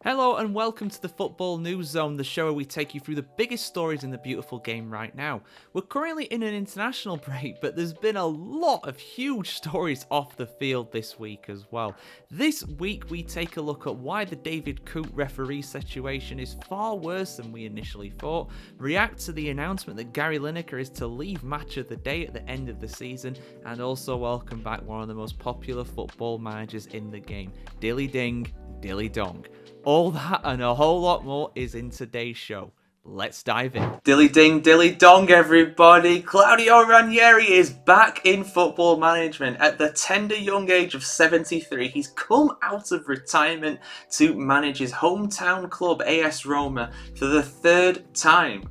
Hello and welcome to the Football News Zone, the show where we take you through the biggest stories in the beautiful game right now. We're currently in an international break, but there's been a lot of huge stories off the field this week as well. This week we take a look at why the David Coote referee situation is far worse than we initially thought, react to the announcement that Gary Lineker is to leave Match of the Day at the end of the season, and also welcome back one of the most popular football managers in the game, Dilly Ding, Dilly Dong. All that and a whole lot more is in today's show. Let's dive in. Dilly ding, dilly dong, everybody. Claudio Ranieri is back in football management. At the tender young age of 73, he's come out of retirement to manage his hometown club, AS Roma, for the third time.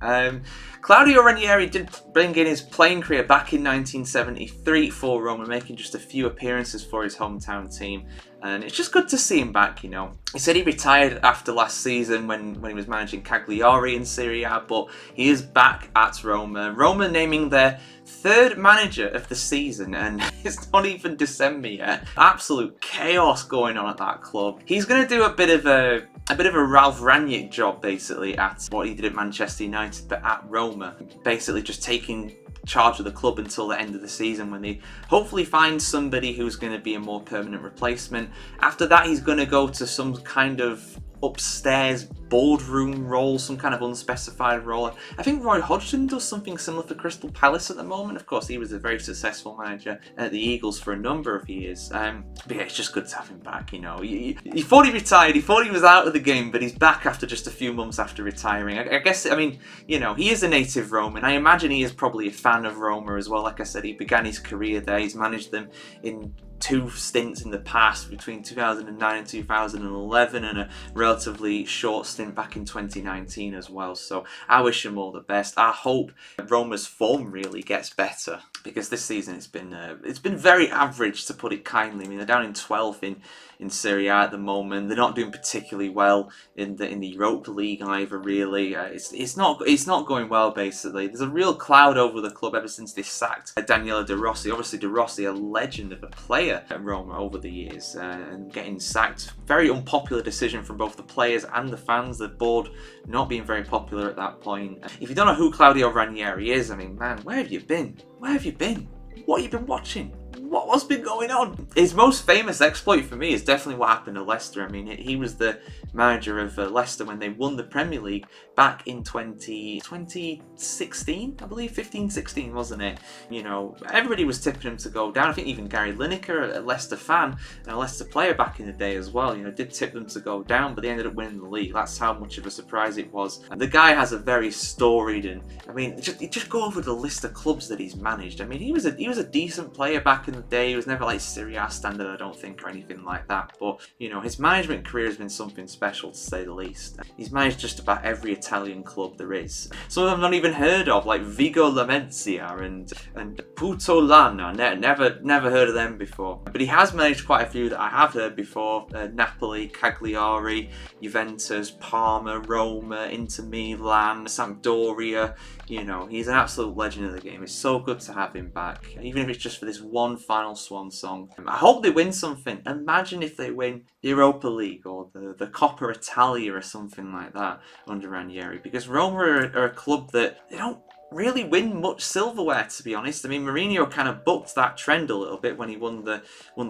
Claudio Ranieri did bring in his playing career back in 1973 for Roma, making just a few appearances for his hometown team. And it's just good to see him back, you know. He said he retired after last season when he was managing Cagliari in Serie A, but he is back at Roma. Roma naming their third manager of the season, and it's not even December yet. Absolute chaos going on at that club. He's going to do a bit of a Ralph Rangnick job, basically, at what he did at Manchester United, but at Roma. Basically just taking charge of the club until the end of the season when they hopefully find somebody who's going to be a more permanent replacement. After that, he's going to go to some kind of upstairs boardroom role, some kind of unspecified role. I think Roy Hodgson does something similar for Crystal Palace at the moment. Of course, he was a very successful manager at the Eagles for a number of years. But yeah, it's just good to have him back, you know. He thought he retired, he thought he was out of the game, but he's back after just a few months after retiring. I guess, I mean, you know, he is a native Roman. I imagine he is probably a fan of Roma as well. Like I said, he began his career there. He's managed them in two stints in the past between 2009 and 2011, and a relatively short stint back in 2019 as well. So I wish him all the best. I hope Roma's form really gets better, because this season it's been very average, to put it kindly. I mean, they're down in 12th in Serie A at the moment. They're not doing particularly well in the Europa League either, really. It's not going well, basically. There's a real cloud over the club ever since they sacked Daniele De Rossi. Obviously, De Rossi, a legend of a player at Roma over the years, and getting sacked. Very unpopular decision from both the players and the fans. The board not being very popular at that point. If you don't know who Claudio Ranieri is, I mean, man, where have you been? Where have you been? What have you been watching? What's been going on? His most famous exploit for me is definitely what happened at Leicester. I mean, he was the manager of Leicester when they won the Premier League back in 2016, I believe, 15-16, wasn't it? You know, everybody was tipping him to go down. I think even Gary Lineker, a Leicester fan and a Leicester player back in the day as well, you know, did tip them to go down, but they ended up winning the league. That's how much of a surprise it was. And the guy has a very storied, and I mean, just go over the list of clubs that he's managed. I mean, he was a decent player back in the day. He was never like Serie A standard, I don't think, or anything like that. But, you know, his management career has been something special, to say the least. He's managed just about every Italian club there is. Some of them I've not even heard of, like Vigo Lamezia and Putolana. Never heard of them before. But he has managed quite a few that I have heard before. Napoli, Cagliari, Juventus, Parma, Roma, Inter Milan, Sampdoria. You know, he's an absolute legend of the game. It's so good to have him back, even if it's just for this one final swan song. I hope they win something. Imagine if they win the Europa League or the Coppa Italia or something like that under Ranieri, because Roma are a club that they don't really win much silverware, to be honest. I mean, Mourinho kind of bucked that trend a little bit when he won the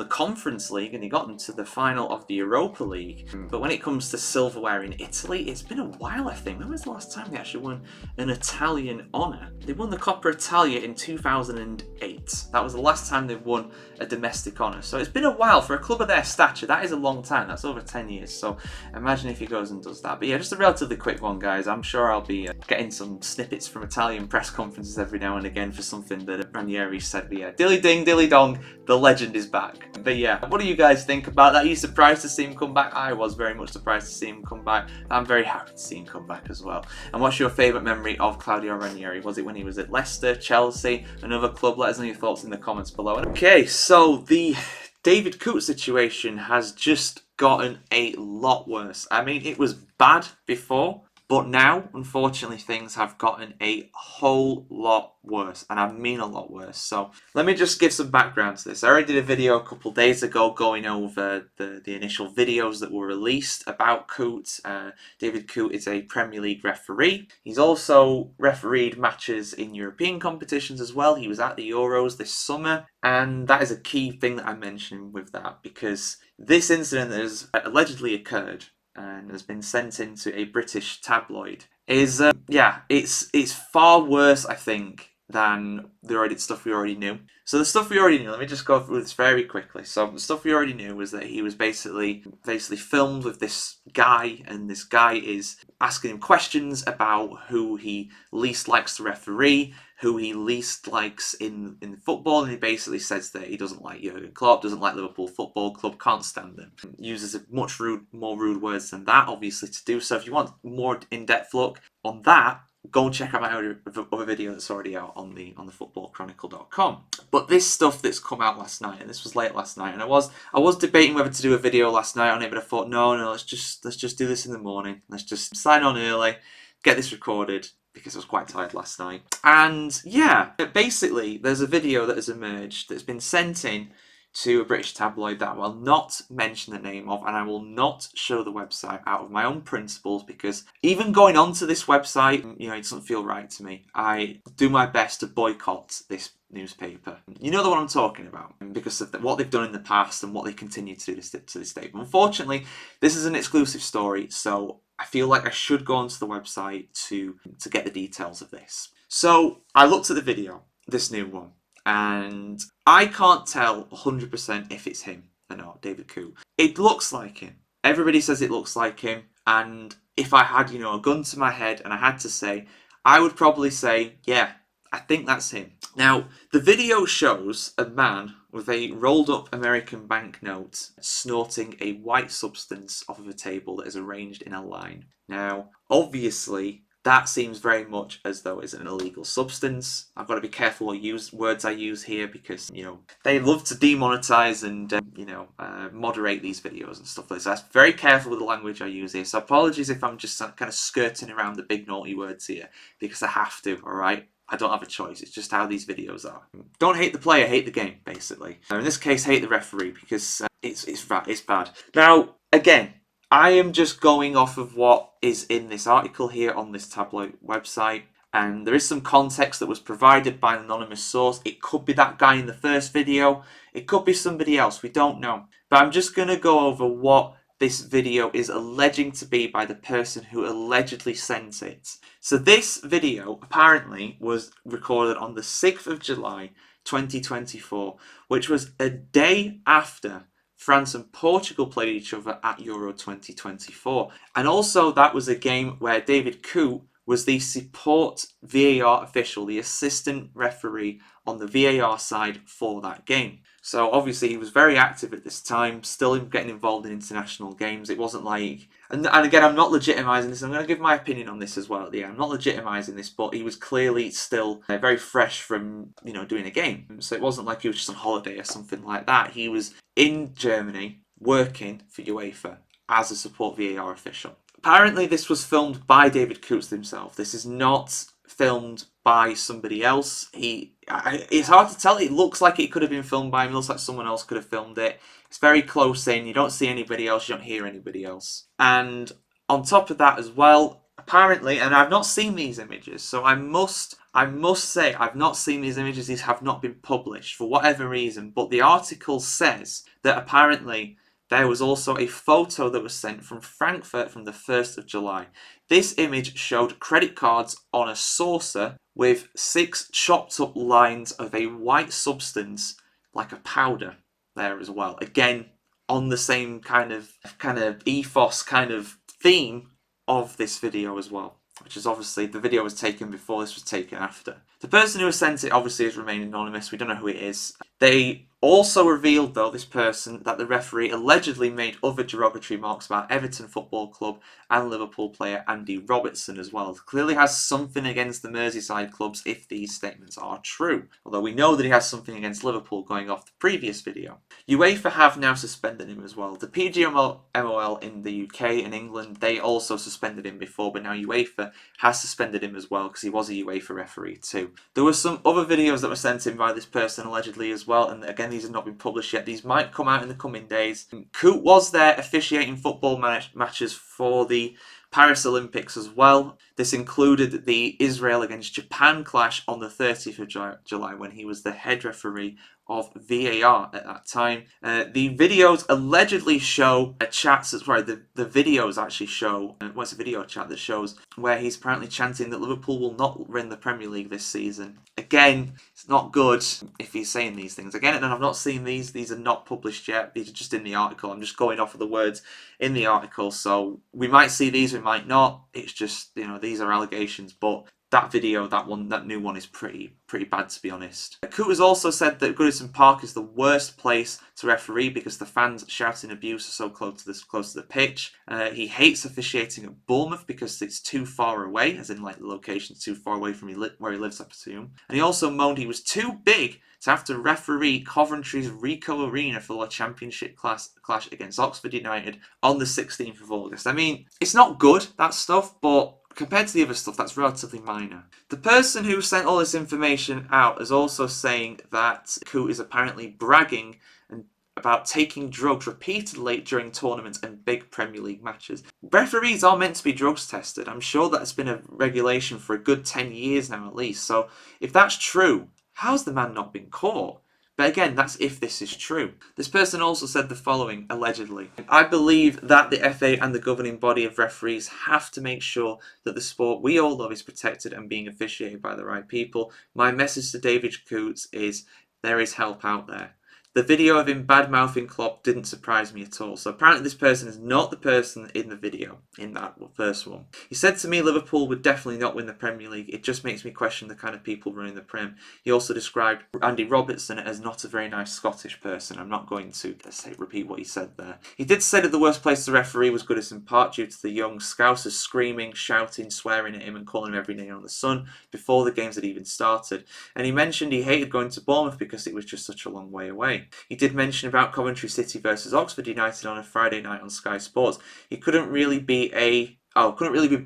Conference League and he got them to the final of the Europa League. But when it comes to silverware in Italy, it's been a while, I think. When was the last time they actually won an Italian honour? They won the Coppa Italia in 2008. That was the last time they've won a domestic honour. So it's been a while. For a club of their stature, that is a long time. That's over 10 years. So imagine if he goes and does that. But yeah, just a relatively quick one, guys. I'm sure I'll be getting some snippets from Italian press conferences every now and again for something that Ranieri said. But yeah, dilly ding, dilly dong, the legend is back. But yeah, what do you guys think about that? Are you surprised to see him come back? I was very much surprised to see him come back. I'm very happy to see him come back as well. And what's your favourite memory of Claudio Ranieri? Was it when he was at Leicester, Chelsea, another club? Let us know your thoughts in the comments below. Okay, so the David Coote situation has just gotten a lot worse. I mean, it was bad before, But now, unfortunately, things have gotten a whole lot worse, and I mean a lot worse. So let me just give some background to this. I already did a video a couple of days ago going over the initial videos that were released about Coote. David Coote is a Premier League referee. He's also refereed matches in European competitions as well. He was at the Euros this summer, and that is a key thing that I'm mentioning with that, because this incident that has allegedly occurred and has been sent into a British tabloid is it's far worse, I think, than the stuff we already knew. So the stuff we already knew, let me just go through this very quickly. So the stuff we already knew was that he was basically filmed with this guy, and this guy is asking him questions about who he least likes to referee, who he least likes in football, and he basically says that he doesn't like Jurgen Klopp, doesn't like Liverpool Football Club, can't stand them. Uses more rude words than that, obviously, to do so. If you want more in-depth look on that, go and check out my other video that's already out on the footballchronicle.com. But this stuff that's come out last night, and this was late last night, and I was debating whether to do a video last night on it, but I thought no, let's just do this in the morning. Let's just sign on early, get this recorded, because I was quite tired last night. And yeah, basically there's a video that has emerged that's been sent in to a British tabloid that I will not mention the name of, and I will not show the website out of my own principles, because even going onto this website, it doesn't feel right to me. I do my best to boycott this newspaper. You know the one I'm talking about, because of what they've done in the past and what they continue to do to this day. But unfortunately, this is an exclusive story, so I feel like I should go onto the website to get the details of this. So I looked at the video, this new one, and I can't tell 100% if it's him or not, David Coote. It looks like him. Everybody says it looks like him, and if I had, a gun to my head and I had to say, I would probably say, yeah, I think that's him. Now, the video shows a man with a rolled up American banknote snorting a white substance off of a table that is arranged in a line. Now, obviously, that seems very much as though it's an illegal substance. I've got to be careful what words I use here, because, they love to demonetize and, moderate these videos and stuff like that. So I'm very careful with the language I use here. So apologies if I'm just kind of skirting around the big naughty words here, because I have to, all right? I don't have a choice. It's just how these videos are. Don't hate the player, hate the game, basically. In this case, hate the referee, because it's bad. Now, again, I am just going off of what is in this article here on this tabloid website, and there is some context that was provided by an anonymous source. It could be that guy in the first video. It could be somebody else. We don't know. But I'm just going to go over what this video is alleging to be by the person who allegedly sent it. So this video apparently was recorded on the 6th of July 2024, which was a day after France and Portugal played each other at Euro 2024. And also that was a game where David Coote was the support VAR official, the assistant referee on the VAR side for that game. So obviously he was very active at this time, still getting involved in international games. It wasn't like... And again, I'm not legitimising this. I'm going to give my opinion on this as well. Yeah, I'm not legitimising this, but he was clearly still very fresh from, doing a game. So it wasn't like he was just on holiday or something like that. He was in Germany working for UEFA as a support VAR official. Apparently this was filmed by David Coote himself. This is not filmed by somebody else. It's hard to tell. It looks like it could have been filmed by him. It looks like someone else could have filmed it. It's very close in. You don't see anybody else. You don't hear anybody else. And on top of that as well, apparently, and I've not seen these images, so I must say I've not seen these images. These have not been published for whatever reason. But the article says that apparently there was also a photo that was sent from Frankfurt from the 1st of July. This image showed credit cards on a saucer with 6 chopped up lines of a white substance, like a powder, there as well. Again, on the same kind of ethos, kind of theme of this video as well, which is obviously the video was taken before, this was taken after. The person who has sent it obviously has remained anonymous. We don't know who it is. They also revealed, though, this person, that the referee allegedly made other derogatory remarks about Everton Football Club and Liverpool player Andy Robertson as well. Clearly has something against the Merseyside clubs if these statements are true. Although we know that he has something against Liverpool going off the previous video. UEFA have now suspended him as well. The PGMOL in the UK and England, they also suspended him before, but now UEFA has suspended him as well because he was a UEFA referee too. There were some other videos that were sent in by this person allegedly as well, and again, these have not been published yet. These might come out in the coming days. Coote was there officiating football matches for the Paris Olympics as well. This included the Israel against Japan clash on the 30th of July when he was the head referee of VAR at that time. The videos allegedly show a chat, sorry, the videos actually show, what's a video chat that shows where he's apparently chanting that Liverpool will not win the Premier League this season. Again, it's not good if he's saying these things. Again, and I've not seen these are not published yet, these are just in the article. I'm just going off of the words in the article, so we might see these, we might not. It's just, you know, these are allegations, but that video, that new one is pretty bad, to be honest. Coote has also said that Goodison Park is the worst place to referee because the fans shouting abuse are so close to the pitch. He hates officiating at Bournemouth because it's too far away, as in like the location's too far away from where he lives, I presume. And he also moaned he was too big to have to referee Coventry's Ricoh Arena for a championship clash against Oxford United on the 16th of August. I mean, it's not good, that stuff, but compared to the other stuff, that's relatively minor. The person who sent all this information out is also saying that Coote is apparently bragging about taking drugs repeatedly during tournaments and big Premier League matches. Referees are meant to be drugs tested. I'm sure that's been a regulation for a good 10 years now at least. So if that's true, how's the man not been caught? But again, that's if this is true. This person also said the following, allegedly. I believe that the FA and the governing body of referees have to make sure that the sport we all love is protected and being officiated by the right people. My message to David Coote is, there is help out there. The video of him bad-mouthing Klopp didn't surprise me at all. So apparently this person is not the person in the video, in that first one. He said to me Liverpool would definitely not win the Premier League. It just makes me question the kind of people running the Prem. He also described Andy Robertson as not a very nice Scottish person. I'm not going to repeat what he said there. He did say that the worst place to referee was Goodison Park due to the young Scousers screaming, shouting, swearing at him and calling him every name on the sun before the games had even started. And he mentioned he hated going to Bournemouth because it was just such a long way away. He did mention about Coventry City versus Oxford United on a Friday night on Sky Sports. He couldn't really be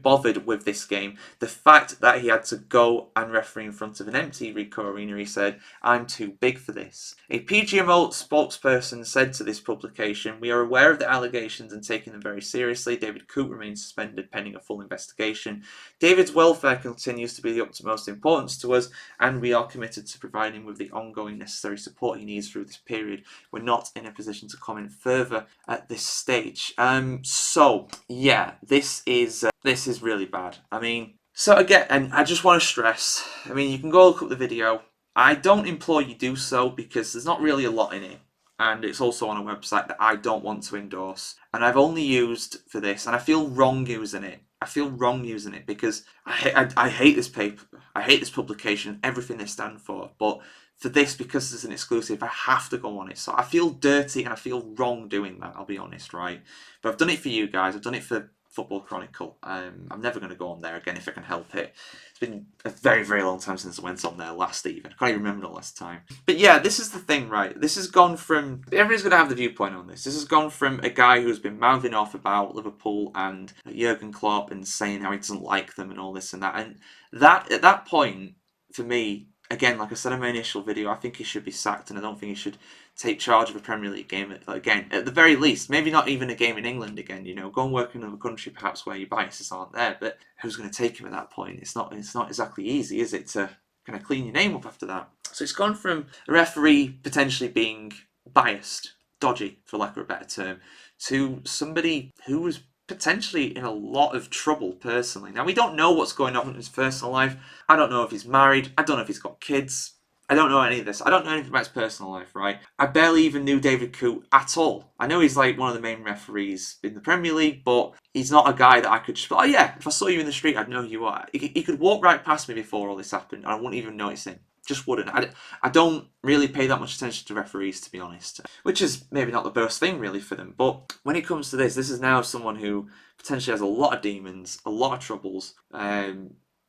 bothered with this game. The fact that he had to go and referee in front of an empty Ricoh Arena, he said, I'm too big for this. A PGMO spokesperson said to this publication, we are aware of the allegations and taking them very seriously. David Coote remains suspended pending a full investigation. David's welfare continues to be the utmost importance to us, and we are committed to providing him with the ongoing necessary support he needs through this period. We're not in a position to comment further at this stage. So, yeah, this is really bad. I mean, so again, and I just want to stress, I mean, you can go look up the video. I don't implore you do so because there's not really a lot in it. And it's also on a website that I don't want to endorse. And I've only used for this, and I feel wrong using it. I feel wrong using it because I hate this paper. I hate this publication, everything they stand for. But for this, because it's an exclusive, I have to go on it. So I feel dirty and I feel wrong doing that, I'll be honest, right? But I've done it for you guys. I've done it for Football Chronicle. I'm never going to go on there again if I can help it. It's been a very, very long time since I went on there last even. I can't even remember the last time. But yeah, this is the thing, right? This has gone from... Everybody's going to have the viewpoint on this. This has gone from a guy who's been mouthing off about Liverpool and Jurgen Klopp and saying how he doesn't like them and all this and that. And that, at that point, for me, again, like I said in my initial video, I think he should be sacked and I don't think he should take charge of a Premier League game again. At the very least, maybe not even a game in England again, you know, go and work in another country perhaps where your biases aren't there, but who's going to take him at that point? It's not exactly easy, is it, to kind of clean your name up after that? So it's gone from a referee potentially being biased, dodgy, for lack of a better term, to somebody who was potentially in a lot of trouble personally. Now, we don't know what's going on in his personal life. I don't know if he's married. I don't know if he's got kids. I don't know any of this. I don't know anything about his personal life, right? I barely even knew David Coote at all. I know he's like one of the main referees in the Premier League, but he's not a guy that I could just, oh yeah, if I saw you in the street, I'd know who you are. He could walk right past me before all this happened, and I wouldn't even notice him. Just wouldn't. I don't really pay that much attention to referees, to be honest, which is maybe not the best thing really for them. But when it comes to this is now someone who potentially has a lot of demons, a lot of troubles.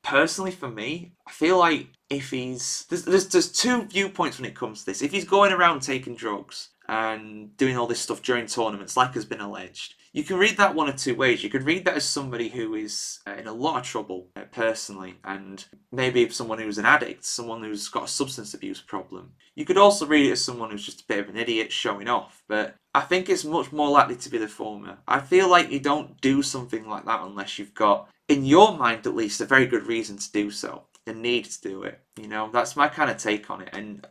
Personally, for me, I feel like if there's two viewpoints when it comes to this. If he's going around taking drugs and doing all this stuff during tournaments, like has been alleged, you can read that one of two ways. You could read that as somebody who is in a lot of trouble personally, and maybe someone who's an addict, someone who's got a substance abuse problem. You could also read it as someone who's just a bit of an idiot showing off, but I think it's much more likely to be the former. I feel like you don't do something like that unless you've got, in your mind at least, a very good reason to do so. The need to do it. That's my kind of take on it. And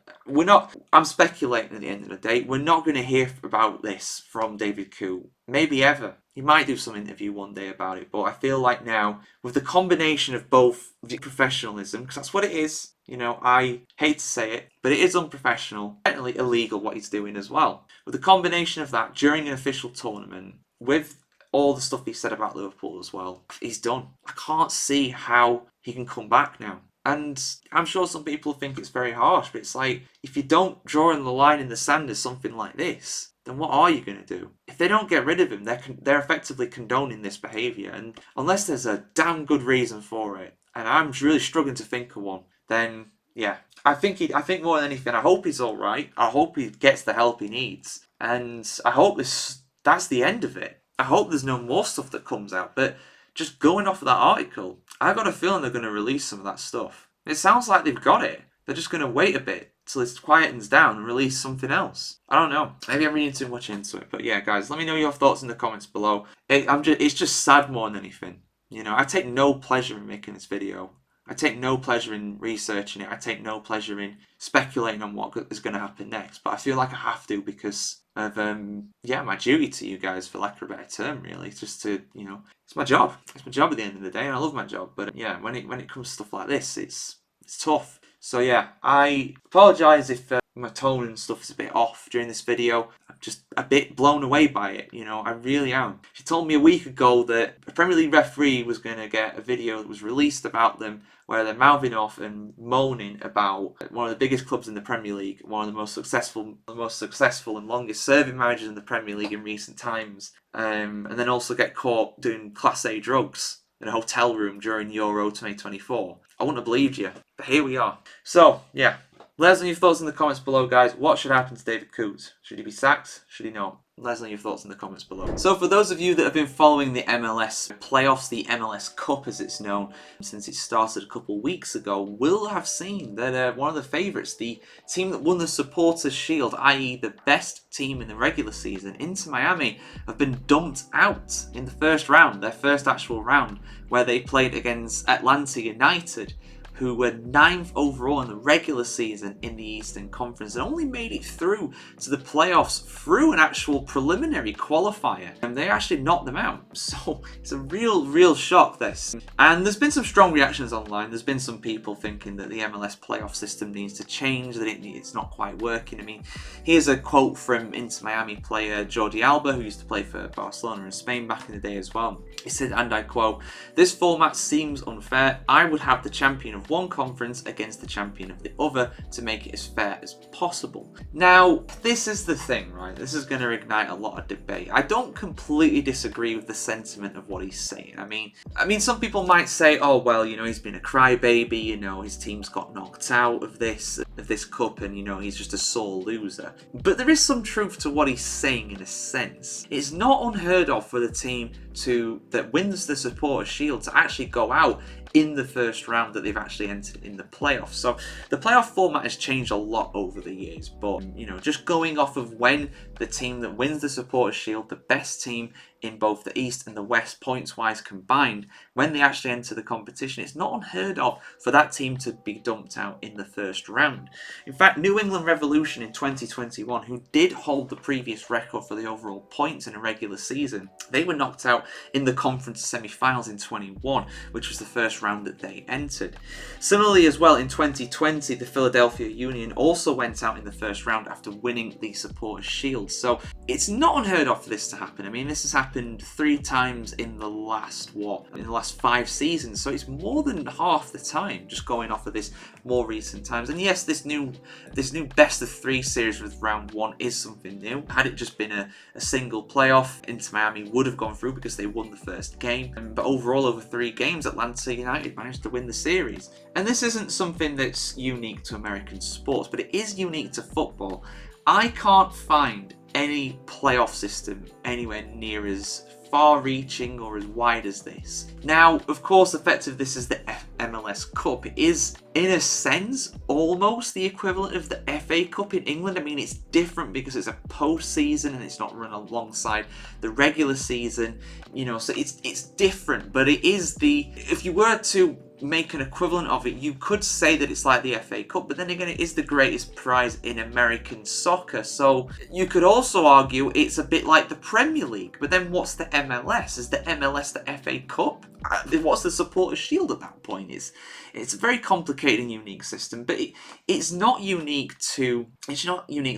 I'm speculating at the end of the day, we're not going to hear about this from David Coote. Maybe ever. He might do some interview one day about it, but I feel like now, with the combination of both the professionalism, because that's what it is, I hate to say it, but it is unprofessional, technically illegal what he's doing as well. With the combination of that during an official tournament, with all the stuff he said about Liverpool as well, he's done. I can't see how he can come back now. And I'm sure some people think it's very harsh, but it's like, if you don't draw in the line in the sand as something like this, then what are you going to do? If they don't get rid of him, they're effectively condoning this behaviour. And unless there's a damn good reason for it, and I'm really struggling to think of one, then yeah, I think more than anything, I hope he's all right. I hope he gets the help he needs, and I hope that's the end of it. I hope there's no more stuff that comes out. But just going off of that article, I've got a feeling they're going to release some of that stuff. It sounds like they've got it. They're just going to wait a bit till it quietens down and release something else. I don't know. Maybe I'm reading too much into it. But yeah, guys, let me know your thoughts in the comments below. It's just sad more than anything. I take no pleasure in making this video. I take no pleasure in researching it. I take no pleasure in speculating on what is going to happen next. But I feel like I have to because of my duty to you guys, for lack of a better term, really. Just to, it's my job. It's my job at the end of the day, and I love my job. But yeah, when it comes to stuff like this, it's tough. So yeah, I apologise if my tone and stuff is a bit off during this video. I'm just a bit blown away by it, I really am. If you told me a week ago that a Premier League referee was going to get a video that was released about them where they're mouthing off and moaning about one of the biggest clubs in the Premier League, one of the most successful and longest serving managers in the Premier League in recent times, and then also get caught doing Class A drugs in a hotel room during Euro 2024, I wouldn't have believed you, but here we are. So yeah, let us know your thoughts in the comments below, guys. What should happen to David Coote? Should he be sacked? Should he not? Let us know your thoughts in the comments below. So for those of you that have been following the MLS Playoffs, the MLS Cup as it's known, since it started a couple weeks ago, will have seen that one of the favourites, the team that won the Supporters' Shield, i.e. the best team in the regular season, Inter Miami, have been dumped out in the first round, their first actual round, where they played against Atlanta United, who were 9th overall in the regular season in the Eastern Conference and only made it through to the playoffs through an actual preliminary qualifier. And they actually knocked them out. So it's a real shock, this. And there's been some strong reactions online. There's been some people thinking that the MLS playoff system needs to change, that it's not quite working. I mean, here's a quote from Inter Miami player Jordi Alba, who used to play for Barcelona in Spain back in the day as well. He said, and I quote, "This format seems unfair. I would have the champion of one conference against the champion of the other to make it as fair as possible." Now, this is the thing, right? This is going to ignite a lot of debate. I don't completely disagree with the sentiment of what he's saying. I mean, some people might say, oh, well, he's been a crybaby, his team's got knocked out of this cup and, he's just a sore loser. But there is some truth to what he's saying in a sense. It's not unheard of for the team that wins the Supporters' Shield to actually go out in the first round that they've actually entered in the playoffs. So the playoff format has changed a lot over the years, but just going off of when the team that wins the Supporters' Shield, the best team in both the East and the West points wise combined, when they actually enter the competition, it's not unheard of for that team to be dumped out in the first round. In fact, New England Revolution in 2021, who did hold the previous record for the overall points in a regular season, they were knocked out in the conference semi-finals in 21, which was the first round that they entered. Similarly as well, in 2020, the Philadelphia Union also went out in the first round after winning the Supporters' Shield. So it's not unheard of for this to happen. I mean, this has happened happened 3 times in the last 5 seasons. So it's more than half the time, just going off of this more recent times. And yes, this new best of 3 series with round 1 is something new. Had it just been a single playoff, Inter Miami would have gone through because they won the first game. But overall, over 3 games, Atlanta United managed to win the series. And this isn't something that's unique to American sports, but it is unique to football. I can't find any playoff system anywhere near as far-reaching or as wide as this. Now, of course, the effect of this is the MLS Cup. It is, in a sense, almost the equivalent of the FA Cup in England. I mean, it's different because it's a post-season and it's not run alongside the regular season, you know, so it's different, but it is if you were to make an equivalent of it, you could say that it's like the FA Cup, but then again, it is the greatest prize in American soccer. So you could also argue it's a bit like the Premier League, but then what's the MLS? Is the MLS the FA Cup? What's the Supporters' Shield at that point? It's a very complicated and unique system, but it's not unique to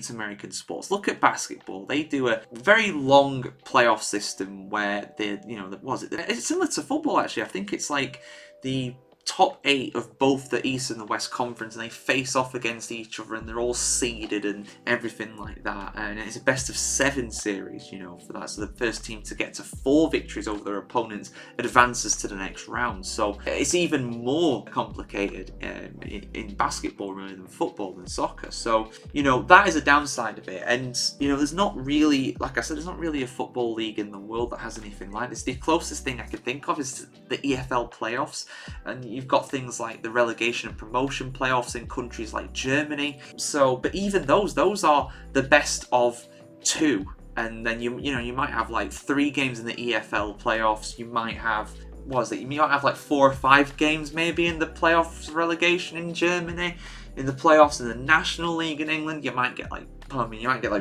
American sports. Look at basketball. They do a very long playoff system where it's similar to football actually. I think it's like the top 8 of both the East and the West Conference, and they face off against each other, and they're all seeded and everything like that. And it's a best of 7 series, you know, for that. So the first team to get to 4 victories over their opponents advances to the next round. So it's even more complicated in basketball really than football than soccer. So, you know, that is a downside of it. And, you know, there's not really, like I said, there's not really a football league in the world that has anything like this. The closest thing I can think of is the EFL playoffs, and you've got things like the relegation and promotion playoffs in countries like Germany. So, but even those are the best of 2, and then you might have like 3 games in the EFL playoffs. You might have you might have like 4 or 5 games maybe in the playoffs relegation in Germany. In the playoffs in the National League in England, you might get like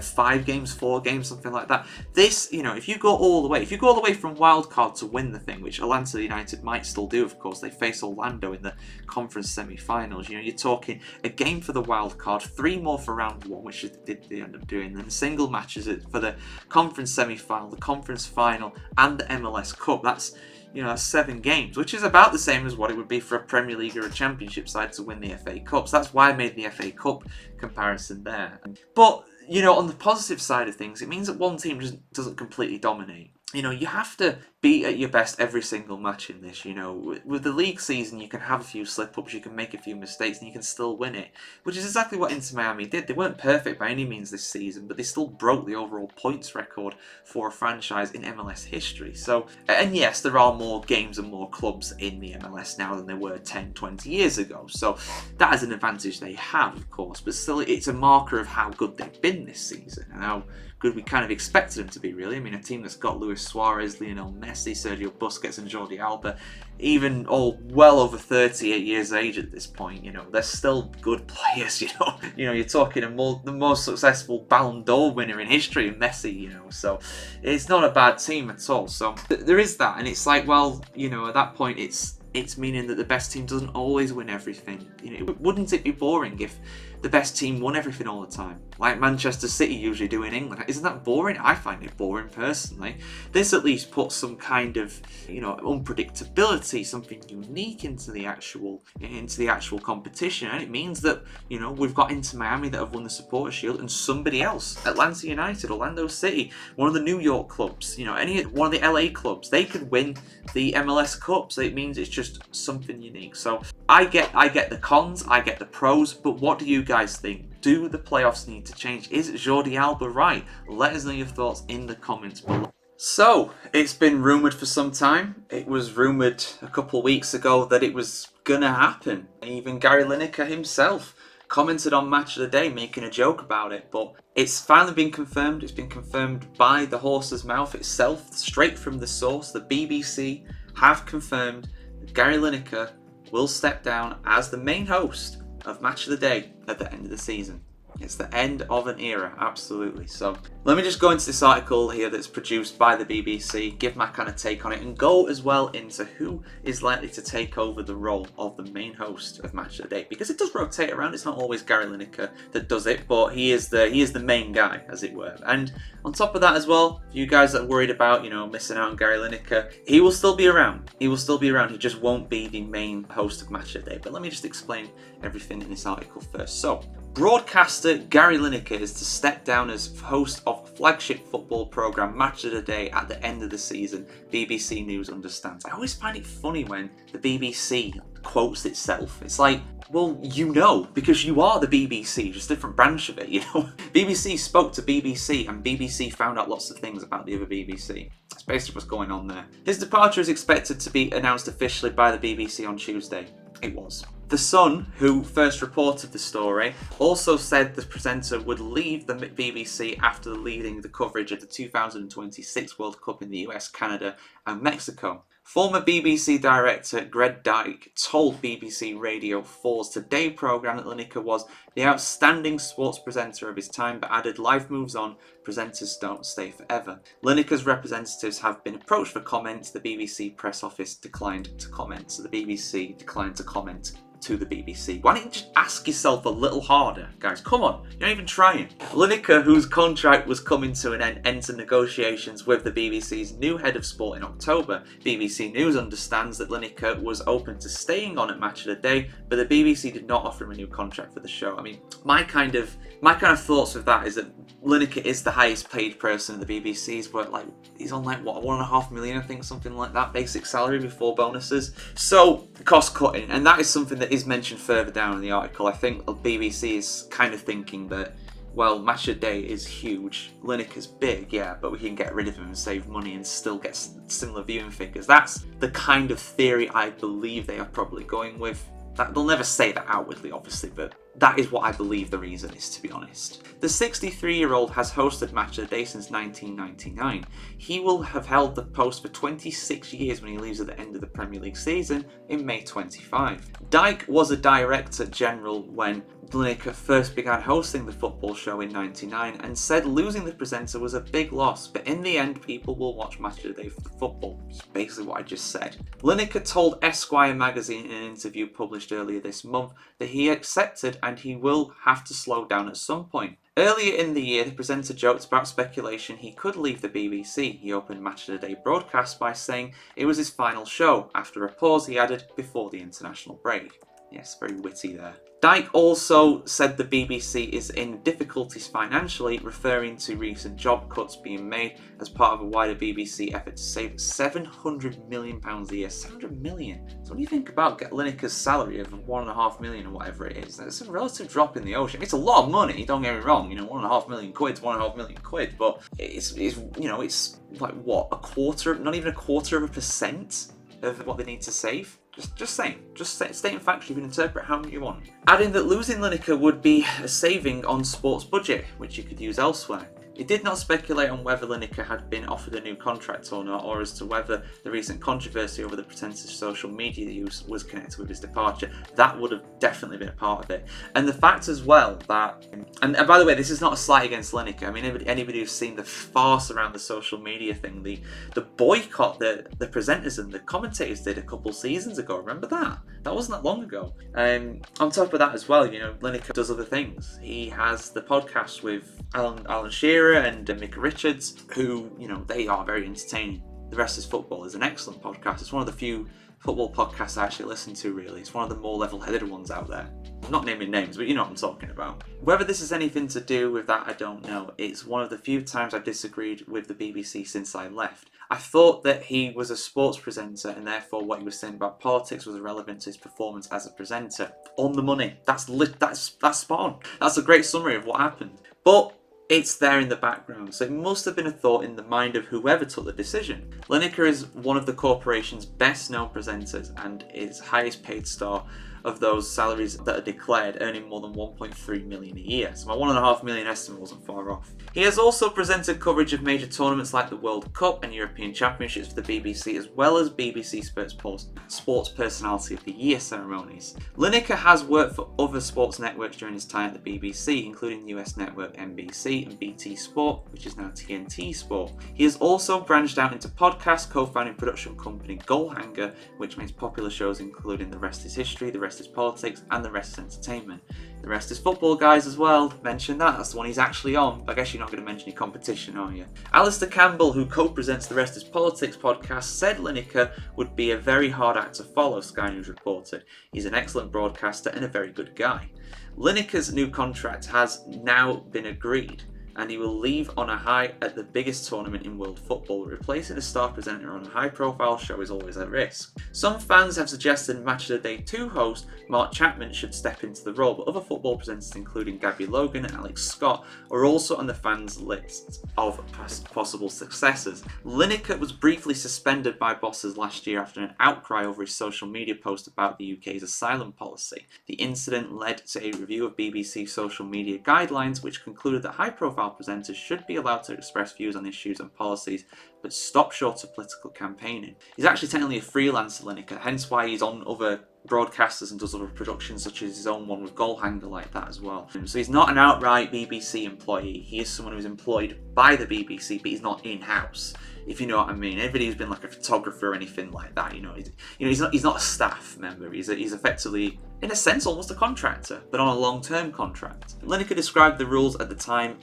5 games, 4 games, something like that. This, you know, if you go all the way from wildcard to win the thing, which Atlanta United might still do, of course, they face Orlando in the conference semi-finals. You know, you're talking a game for the wildcard, 3 more for round 1, which they end up doing, then single matches for the conference semi-final, the conference final, and the MLS Cup. That's, you know, 7 games, which is about the same as what it would be for a Premier League or a Championship side to win the FA Cup. So that's why I made the FA Cup comparison there. But, you know, on the positive side of things, it means that one team doesn't completely dominate. You know, you have to be at your best every single match in this. You know, with the league season, you can have a few slip-ups, you can make a few mistakes, and you can still win it, which is exactly what Inter Miami did. They weren't perfect by any means this season, but they still broke the overall points record for a franchise in MLS history. So, and yes, there are more games and more clubs in the MLS now than there were 10, 20 years ago. So that is an advantage they have, of course, but still, it's a marker of how good they've been this season and how good we kind of expected them to be, really. I mean, a team that's got Luis Suarez, Lionel Messi, Sergio Busquets and Jordi Alba, even all well over 38 years of age at this point, you know, they're still good players, you know. You know, you're talking the most successful Ballon d'Or winner in history, Messi, you know, so it's not a bad team at all. So there is that, and it's like, well, you know, at that point it's meaning that the best team doesn't always win everything. You know, wouldn't it be boring if the best team won everything all the time, like Manchester City usually do in England? Isn't that boring? I find it boring personally. This at least puts some kind of, you know, unpredictability, something unique into the actual competition, and it means that, you know, we've got Inter Miami that have won the Supporters' Shield, and somebody else, Atlanta United, Orlando City, one of the New York clubs, you know, one of the LA clubs, they could win the MLS Cup. So it means it's just something unique. So I get the cons, I get the pros, but what do you guys think? Do the playoffs need to change? Is Jordi Alba right? Let us know your thoughts in the comments below. So, it's been rumoured for some time. It was rumoured a couple weeks ago that it was gonna happen. Even Gary Lineker himself commented on Match of the Day, making a joke about it, but it's finally been confirmed. It's been confirmed by the horse's mouth itself, straight from the source. The BBC have confirmed that Gary Lineker will step down as the main host of Match of the Day at the end of the season. It's the end of an era, absolutely. So let me just go into this article here that's produced by the BBC, give my kind of take on it, and go as well into who is likely to take over the role of the main host of Match of the Day, because it does rotate around. It's not always Gary Lineker that does it, but he is the main guy, as it were. And on top of that as well, you guys that are worried about, missing out on Gary Lineker, he will still be around. He will still be around. He just won't be the main host of Match of the Day. But let me just explain everything in this article first. So, broadcaster Gary Lineker is to step down as host of flagship football programme Match of the Day at the end of the season, BBC News understands. I always find it funny when the BBC quotes itself. It's like, well, because you are the BBC, just a different branch of it, BBC spoke to BBC and BBC found out lots of things about the other BBC. That's basically what's going on there. His departure is expected to be announced officially by the BBC on Tuesday. It was. The Sun, who first reported the story, also said the presenter would leave the BBC after leading the coverage of the 2026 World Cup in the US, Canada and Mexico. Former BBC director Greg Dyke told BBC Radio 4's Today programme that Lineker was the outstanding sports presenter of his time, but added life moves on, presenters don't stay forever. Lineker's representatives have been approached for comment. The BBC press office declined to comment. So the BBC declined to comment to the BBC. Why don't you just ask yourself a little harder, guys? Come on, you're not even trying. Lineker, whose contract was coming to an end, entered negotiations with the BBC's new head of sport in October. BBC News understands that Lineker was open to staying on at Match of the Day, but the BBC did not offer him a new contract for the show. I mean, my kind of thoughts with that is that Lineker is the highest paid person at the BBC's, but he's on $1.5 million, I think, something like that, basic salary before bonuses. So cost cutting, and that is something that is mentioned further down in the article. I think the BBC is kind of thinking that, well, Match of the Day is huge, Lineker's big, yeah, but we can get rid of him and save money and still get similar viewing figures. That's the kind of theory I believe they are probably going with. They'll never say that outwardly, obviously, but that is what I believe the reason is, to be honest. The 63-year-old has hosted Match of the Day since 1999. He will have held the post for 26 years when he leaves at the end of the Premier League season in May 25. Dyke was a director general when Lineker first began hosting the football show in 99 and said losing the presenter was a big loss, but in the end people will watch Match of the Day for the football. It's basically what I just said. Lineker told Esquire magazine in an interview published earlier this month that he accepted and he will have to slow down at some point. Earlier in the year, the presenter joked about speculation he could leave the BBC. He opened Match of the Day broadcast by saying it was his final show. After a pause, he added, before the international break. Yes, very witty there. Dyke also said the BBC is in difficulties financially, referring to recent job cuts being made as part of a wider BBC effort to save £700 million a year. £700 million? So what do you think about Lineker's salary of £1.5 million or whatever it is? That's a relative drop in the ocean. It's a lot of money, don't get me wrong. £1.5 million quid's £1.5 million, but it's like what, not even a quarter of a percent of what they need to save? Just stating facts, you can interpret how you want. Adding that losing Lineker would be a saving on sports budget, which you could use elsewhere. It did not speculate on whether Lineker had been offered a new contract or not, or as to whether the recent controversy over the pretensive social media use was connected with his departure. That would have definitely been a part of it. And the fact as well that, and by the way, this is not a slight against Lineker. I mean, anybody who's seen the farce around the social media thing, the boycott that the presenters and the commentators did a couple seasons ago, remember that? That wasn't that long ago. On top of that as well, Lineker does other things. He has the podcast with Alan Shearer and Mick Richards, who, they are very entertaining. The Rest is Football is an excellent podcast. It's one of the few football podcasts I actually listen to, really. It's one of the more level-headed ones out there. I'm not naming names, but you know what I'm talking about. Whether this has anything to do with that, I don't know. It's one of the few times I've disagreed with the BBC since I left. I thought that he was a sports presenter and therefore what he was saying about politics was irrelevant to his performance as a presenter. On the money. That's spot on. That's a great summary of what happened. But it's there in the background, so it must have been a thought in the mind of whoever took the decision. Lineker is one of the corporation's best known presenters and its highest paid star of those salaries that are declared earning more than 1.3 million a year. So my 1.5 million estimate wasn't far off. He has also presented coverage of major tournaments like the World Cup and European Championships for the BBC, as well as BBC Sports Personality of the Year ceremonies. Lineker has worked for other sports networks during his time at the BBC, including the US network NBC and BT Sport, which is now TNT Sport. He has also branched out into podcasts, co-founding production company Goalhanger, which makes popular shows including The Rest is History, The Rest is Politics, and The Rest is Entertainment. The Rest is Football, guys, as well. Mention that. That's the one he's actually on. But I guess you're not going to mention your competition, are you? Alistair Campbell, who co-presents The Rest is Politics podcast, said Lineker would be a very hard act to follow, Sky News reported. He's an excellent broadcaster and a very good guy. Lineker's new contract has now been agreed, and he will leave on a high at the biggest tournament in world football. Replacing a star presenter on a high-profile show is always a risk. Some fans have suggested Match of the Day 2 host Mark Chapman should step into the role, but other football presenters including Gary Logan and Alex Scott are also on the fans' list of possible successors. Lineker was briefly suspended by bosses last year after an outcry over his social media post about the UK's asylum policy. The incident led to a review of BBC social media guidelines, which concluded that high-profile presenters should be allowed to express views on issues and policies, but stop short of political campaigning. He's actually technically a freelancer, Lineker, hence why he's on other broadcasters and does other productions, such as his own one with Goalhanger like that as well. So he's not an outright BBC employee. He is someone who's employed by the BBC, but he's not in-house, if you know what I mean. Everybody who's been like a photographer or anything like that, he's not a staff member. He's effectively, in a sense, almost a contractor, but on a long-term contract. Lineker described the rules at the time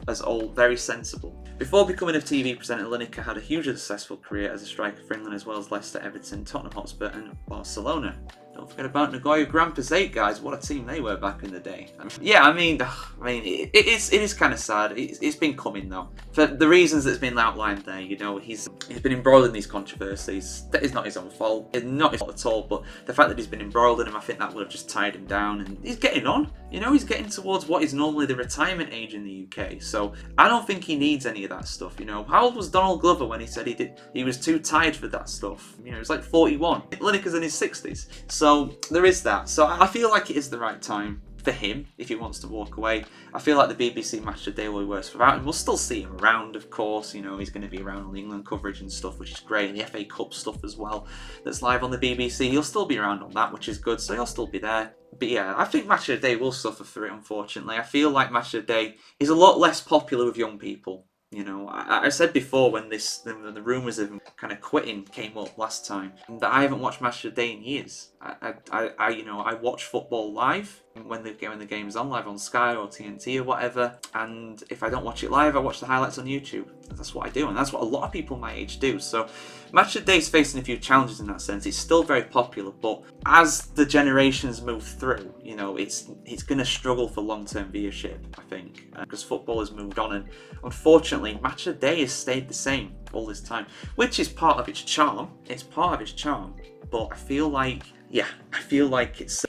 as all very sensible. Before becoming a TV presenter, Lineker had a hugely successful career as a striker for England, as well as Leicester, Everton, Tottenham Hotspur and Barcelona. Don't forget about Nagoya Grampus 8, guys. What a team they were back in the day. It is kind of sad. It's been coming though, for the reasons that's been outlined there. He's been embroiled in these controversies. That is not his own fault. It's not his fault at all. But the fact that he's been embroiled in them, I think that would have just tied him down. And he's getting on. He's getting towards what is normally the retirement age in the UK. So I don't think he needs any of that stuff. How old was Donald Glover when he said he was too tired for that stuff? He was like 41. Lineker's in his 60s. So there is that. So I feel like it is the right time for him if he wants to walk away. I feel like the BBC Match of the Day will be worse without him. We'll still see him around, of course. He's going to be around on the England coverage and stuff, which is great. And the FA Cup stuff as well that's live on the BBC. He'll still be around on that, which is good. So he'll still be there. But yeah, I think Match of the Day will suffer through it, unfortunately. I feel like Match of the Day is a lot less popular with young people. I said before when the rumours of him kind of quitting came up last time that I haven't watched Match of the Day in years. I watch football live when the game's on live on Sky or TNT or whatever, and if I don't watch it live, I watch the highlights on YouTube. That's what I do, and that's what a lot of people my age do. So Match of the Day is facing a few challenges in that sense. It's still very popular, but as the generations move through, it's going to struggle for long-term viewership, I think, because football has moved on, and unfortunately Match of the Day has stayed the same all this time, which is part of its charm. It's part of its charm, but I feel like it's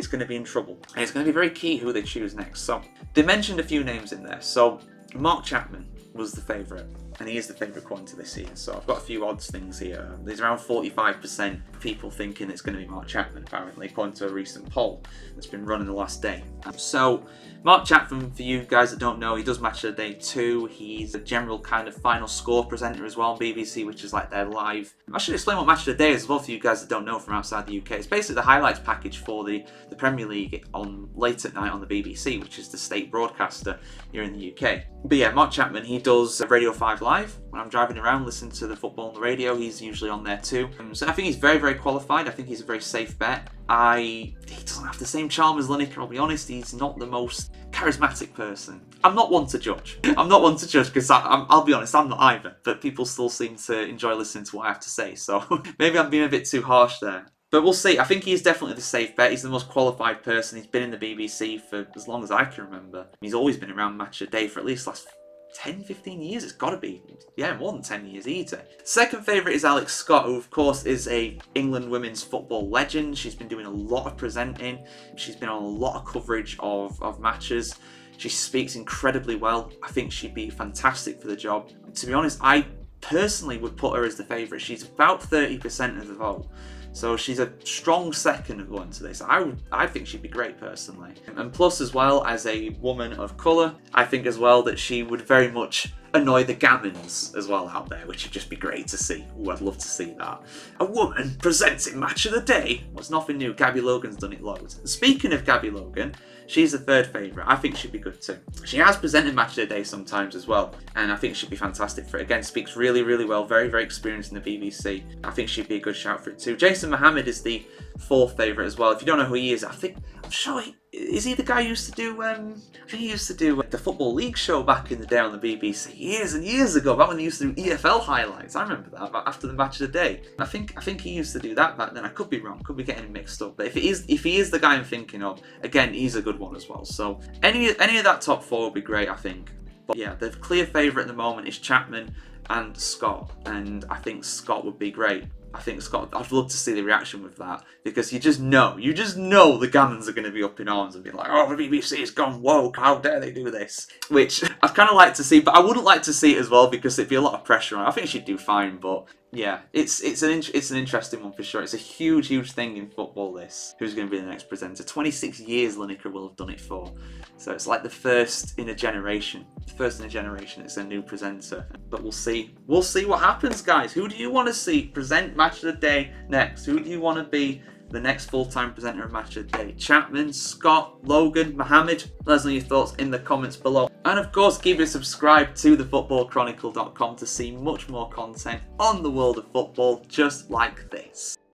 going to be in trouble, and it's going to be very key who they choose next. So they mentioned a few names in there. So Mark Chapman was the favourite, and he is the favourite according to this season. So I've got a few odds things here. There's around 45% people thinking it's going to be Mark Chapman, apparently, according to a recent poll that's been run in the last day. So Mark Chapman, for you guys that don't know, he does Match of the Day 2. He's a general kind of final score presenter as well on BBC, which is like their live. I should explain what Match of the Day is as well for you guys that don't know from outside the UK. It's basically the highlights package for the Premier League on late at night on the BBC, which is the state broadcaster here in the UK. But yeah, Mark Chapman, he does Radio 5 Live. When I'm driving around listening to the football on the radio, he's usually on there too. So I think he's very, very qualified. I think he's a very safe bet. He doesn't have the same charm as Lineker, I'll be honest. He's not the most charismatic person. I'm not one to judge. Because I'll be honest, I'm not either. But people still seem to enjoy listening to what I have to say. So maybe I'm being a bit too harsh there. But we'll see. I think he is definitely the safe bet. He's the most qualified person. He's been in the BBC for as long as I can remember. He's always been around Match of the Day for at least the last 10, 15 years. It's got to be. Yeah, more than 10 years either. Second favourite is Alex Scott, who of course is a England women's football legend. She's been doing a lot of presenting. She's been on a lot of coverage of matches. She speaks incredibly well. I think she'd be fantastic for the job. To be honest, I personally would put her as the favourite. She's about 30% of the vote. So she's a strong second going to this. I think she'd be great personally. And plus, as well, as a woman of colour, I think as well that she would very much annoy the gammons as well out there, which would just be great to see. Ooh, I'd love to see that. A woman presenting match of the day. Well, it's nothing new. Gabby Logan's done it loads. Speaking of Gabby Logan, she's the third favourite. I think she'd be good too. She has presented match of the day sometimes as well, and I think she'd be fantastic for it. Again, speaks really, really well. Very, very experienced in the BBC. I think she'd be a good shout for it too. Jason Mohammed is the fourth favourite as well. If you don't know who he is, I'm sure is he the guy who used to do I think he used to do the Football League show back in the day on the BBC years and years ago, back when they used to do EFL highlights. I remember that after the match of the day. I think he used to do that back then. I could be wrong, could be getting him mixed up. But if he is the guy I'm thinking of, again, he's a good one as well. So any of that top four would be great, I think. But yeah, the clear favourite at the moment is Chapman and Scott, and I think Scott would be great. I think Scott, I'd love to see the reaction with that, because you just know the gammons are going to be up in arms and be like, oh, the BBC has gone woke, how dare they do this? Which I'd kind of like to see, but I wouldn't like to see it as well, because it'd be a lot of pressure on her. I think she'd do fine, but yeah, it's an interesting one for sure. It's a huge thing in football, this. Who's going to be the next presenter? 26 years Lineker will have done it for. So it's like the first in a generation. It's a new presenter. But we'll see. We'll see what happens, guys. Who do you want to see present Match of the Day next? Who do you want to be the next full-time presenter of Match of the Day? Chapman, Scott, Logan, Mohammed? Let us know your thoughts in the comments below. And of course, keep it subscribed to thefootballchronicle.com to see much more content on the world of football just like this.